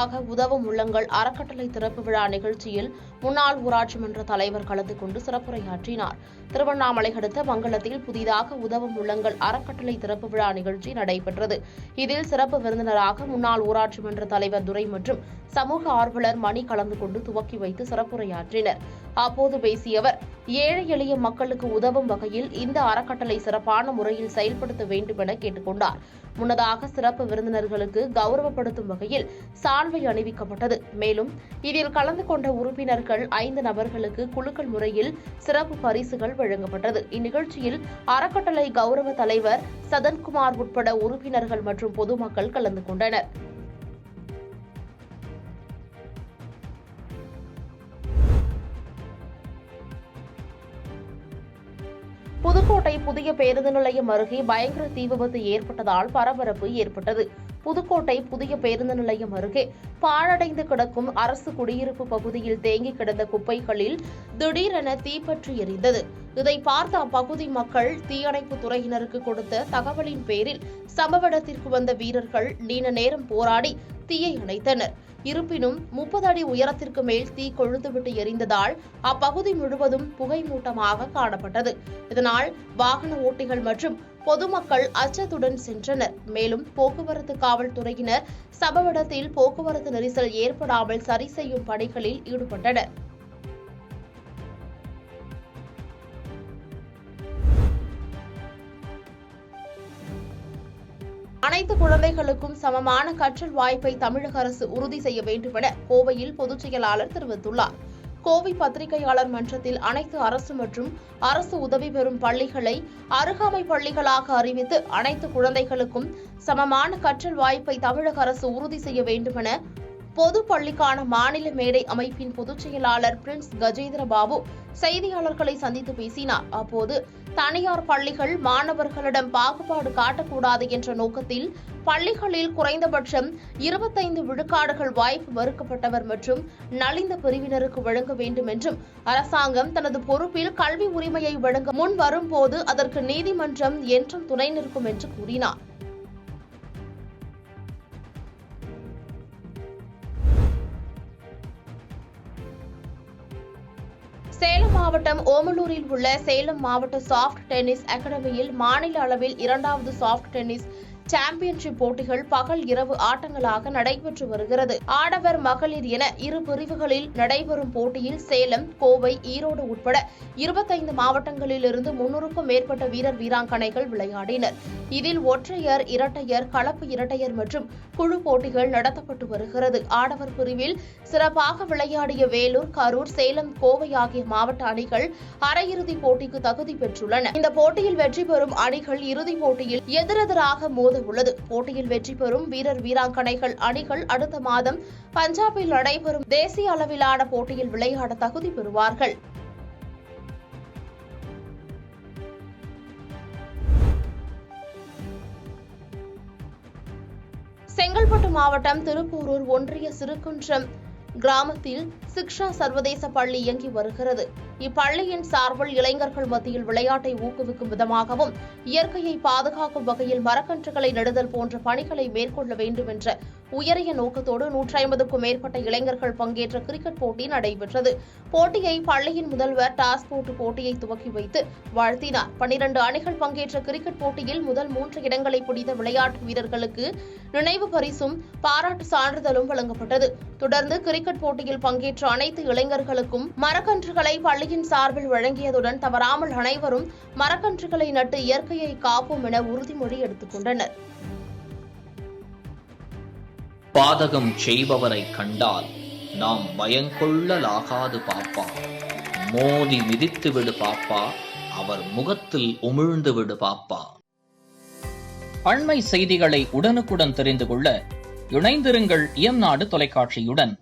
புதிதாக உதவும் உள்ளங்கள் அறக்கட்டளை திறப்பு விழா நிகழ்ச்சியில் முன்னாள் ஊராட்சி மன்ற தலைவர் கலந்து கொண்டு சிறப்புரையாற்றினார். திருவண்ணாமலை அடுத்த மங்கலத்தில் புதிதாக உதவும் உள்ளங்கள் அறக்கட்டளை திறப்பு விழா நிகழ்ச்சி நடைபெற்றது. இதில் சிறப்பு விருந்தினராக முன்னாள் ஊராட்சி மன்ற தலைவர் துரை மற்றும் சமூக ஆர்வலர் மணி கலந்து கொண்டு துவக்கி வைத்து சிறப்புரையாற்றினர். அப்போது பேசிய அவர், ஏழை எளிய மக்களுக்கு உதவும் வகையில் இந்த அறக்கட்டளை சிறப்பான முறையில் செயல்படுத்த வேண்டும் என கேட்டுக் கொண்டார். முன்னதாக சிறப்பு விருந்தினர்களுக்கு கௌரவப்படுத்தும் வகையில் சால்வை அணிவிக்கப்பட்டது. மேலும் இதில் கலந்து கொண்ட உறுப்பினர்கள் 5 நபர்களுக்கு குலுக்கல் முறையில் சிறப்பு பரிசுகள் வழங்கப்பட்டது. இந்நிகழ்ச்சியில் அறக்கட்டளை கௌரவ தலைவர் சதன்குமார் உட்பட உறுப்பினர்கள் மற்றும் பொதுமக்கள் கலந்து கொண்டனர். புதுக்கோட்டை புதிய பேருந்து நிலையம் அருகே பயங்கர தீ விபத்து ஏற்பட்டதால் பரபரப்பு ஏற்பட்டது. புதுக்கோட்டை புதிய பேருந்து நிலையம் அருகே பாழடைந்து கிடக்கும் அரசு குடியிருப்பு பகுதியில் தேங்கி கிடந்த குப்பைகளில் திடீரென தீப்பற்றி எரிந்தது. இதை பார்த்த அப்பகுதி மக்கள் தீயணைப்பு துறையினருக்கு கொடுத்த தகவலின் பேரில் சம்பவ இடத்திற்கு வந்த வீரர்கள் நீண்ட நேரம் போராடி தீயை அணைத்தனர். இருப்பினும் 30 அடி உயரத்திற்கு மேல் தீ கொழுந்துவிட்டு எரிந்ததால் அப்பகுதி முழுவதும் புகை மூட்டமாக காணப்பட்டது. இதனால் வாகன ஓட்டிகள் மற்றும் பொதுமக்கள் அச்சத்துடன் சென்றனர். மேலும் போக்குவரத்து காவல்துறையினர் சம்பவ இடத்தில் போக்குவரத்து நெரிசல் ஏற்படாமல் சரி செய்யும் பணிகளில் ஈடுபட்டனர். அனைத்து குழந்தைகளுக்கும் சமமான கற்றல் வாய்ப்பை தமிழக அரசு உறுதி செய்ய வேண்டும் என கோவையில் பொதுச் செயலாளர் தெரிவித்துள்ளார். கோவை பத்திரிகையாளர் மன்றத்தில் அனைத்து அரசு மற்றும் அரசு உதவி பெறும் பள்ளிகளை அருகாமை பள்ளிகளாக அறிவித்து அனைத்து குழந்தைகளுக்கும் சமமான கற்றல் வாய்ப்பை தமிழக அரசு உறுதி செய்ய வேண்டும் என பொது பள்ளிக்கான மாநில மேடை அமைப்பின் பொதுச் செயலாளர் பிரின்ஸ் கஜேந்திர பாபு செய்தியாளர்களை சந்தித்து பேசினார். அப்போது தனியார் பள்ளிகள் மாணவர்களிடம் பாகுபாடு காட்டக்கூடாது என்ற நோக்கத்தில் பள்ளிகளில் குறைந்தபட்சம் 25 விழுக்காடுகள் வாய்ப்பு மறுக்கப்பட்டவர் மற்றும் நலிந்த பிரிவினருக்கு வழங்க வேண்டும் என்றும் அரசாங்கம் தனது பொறுப்பில் கல்வி உரிமையை வழங்க முன் வரும்போது அதற்கு நீதிமன்றம் என்றும் துணை நிற்கும் என்று கூறினார். சேலம் மாவட்டம் ஓமலூரில் உள்ள சேலம் மாவட்ட சாப்ட் டென்னிஸ் அகாடமியில் மாநில அளவில் 2வது சாப்ட் டென்னிஸ் சாம்பியன்ஷிப் போட்டிகள் பகல் இரவு ஆட்டங்களாக நடைபெற்று வருகிறது. ஆடவர் மகளிர் என இரு பிரிவுகளில் நடைபெறும் போட்டியில் சேலம், கோவை, ஈரோடு உட்பட 25 மாவட்டங்களில் இருந்து 300க்கும் மேற்பட்ட வீரர் வீராங்கனைகள் விளையாடினர். இதில் ஒற்றையர், இரட்டையர், கலப்பு இரட்டையர் மற்றும் குழு போட்டிகள் நடத்தப்பட்டு வருகிறது. ஆடவர் பிரிவில் சிறப்பாக விளையாடிய வேலூர், கரூர், சேலம், கோவை ஆகிய மாவட்ட அணிகள் அரையிறுதிப் போட்டிக்கு தகுதி பெற்றுள்ளன. இந்த போட்டியில் வெற்றி பெறும் அணிகள் இறுதிப் போட்டியில் எதிரெதிராக உள்ளது. போட்டியில் வெற்றி பெறும் வீரர் வீராங்கனைகள் அணிகள் அடுத்த மாதம் பஞ்சாபில் நடைபெறும் தேசிய அளவிலான போட்டியில் விளையாட தகுதி பெறுவார்கள். செங்கல்பட்டு மாவட்டம் திருப்பூரூர் ஒன்றிய சிறுகுன்றம் கிராமத்தில் சிக்ஷா சர்வதேச பள்ளி இயங்கி வருகிறது. இப்பள்ளியின் சார்பில் இளைஞர்கள் மத்தியில் விளையாட்டை ஊக்குவிக்கும் விதமாகவும் இயற்கையை பாதுகாக்கும் வகையில் மரக்கன்றுகளை நடுதல் போன்ற பணிகளை மேற்கொள்ள வேண்டும் என்ற உயரிய நோக்கத்தோடு 150க்கும் மேற்பட்ட இளைஞர்கள் பங்கேற்ற கிரிக்கெட் போட்டி நடைபெற்றது. போட்டியை பள்ளியின் முதல்வர் டாஸ் போட்டு போட்டியை துவக்கி வைத்து வாழ்த்தினார். 12 அணிகள் பங்கேற்ற கிரிக்கெட் போட்டியில் முதல் 3 இடங்களை பிடித்த விளையாட்டு வீரர்களுக்கு நினைவு பரிசும் பாராட்டு சான்றிதழும் வழங்கப்பட்டது. தொடர்ந்து கிரிக்கெட் போட்டியில் பங்கேற்ற அனைத்து இளைஞர்களுக்கும் மரக்கன்றுகளை பள்ளியின் சார்பில் வழங்கியதுடன் தவறாமல் அனைவரும் மரக்கன்றுகளை நட்டு இயற்கையை காப்போம் என உறுதிமொழி எடுத்துக் கொண்டனர். பாதகம் செய்பவரை கண்டால் நாம் பயங்கொள்ளலாகாது பாப்பா, மோதி மிதித்து விடு பாப்பா, அவர் முகத்தில் உமிழ்ந்து விடு பாப்பா. அண்மை செய்திகளை உடனுக்குடன் தெரிந்து கொள்ள இணைந்திருங்கள் இயம்நாடு தொலைக்காட்சியுடன்.